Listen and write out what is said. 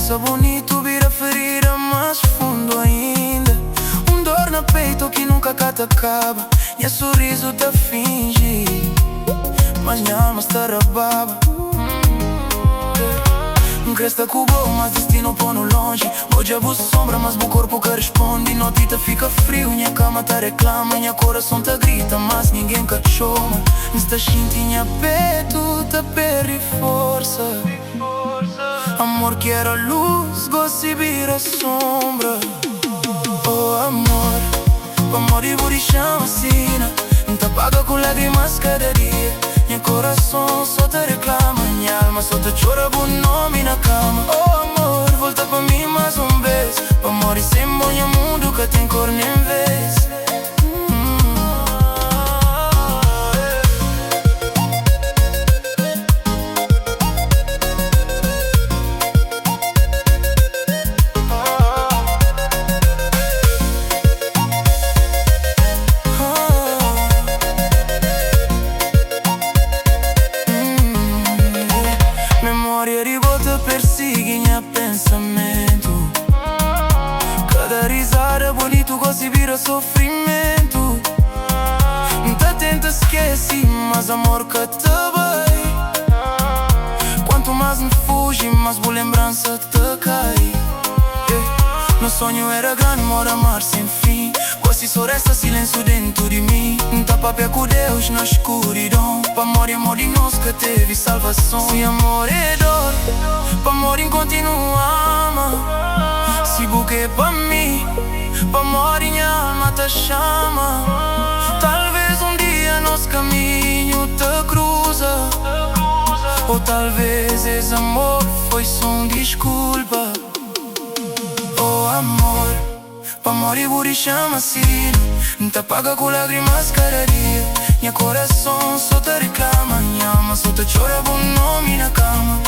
força bonito, vira ferida mais fundo ainda. Dor no peito que nunca cá te acaba. Minha sorriso te finge, mas minha alma está rababa. Cresta com bom, mas destino põe-no longe. Hoje é sombra, mas o corpo que responde. Notita fica frio, minha cama te reclama. Minha coração te grita, mas ninguém que te chama. Nesta chintinha peito te perde força. Amor que era luz, gosto vira sombra. Oh amor, amor e buri chama sina. Não te apaga com lágrimas cada dia. Meu coração só te reclama. Minha alma só te chora por nome na cama. Oh amor, volta pra mim mais vez. Pa morrer sem monha mundo que tem cor nem vez. Memória de volta persegue minha pensamento. Cada risada bonito gosto vira sofrimento. Tá tenta esquecer, mas amor que te vai. Quanto mais me fuge, mais boa lembrança te cai. Meu sonho era grande, mora amar sem fim. Gosto só resta silêncio dentro de mim. Tá papel com Deus na escuridão. Pa morrer, amor de nós que teve salvação. Se amor é dor, pa morrer continua ama. Se buque pa mim, pa morrer minha alma te chama. Talvez um dia nosso caminho te cruza. Ou talvez esse amor foi só desculpa. Oh amor, pa morrer buri chama sina. Não te apaga com lágrimas cada dia. Minha coração só te reclama. Minha alma só te chora por nome na cama.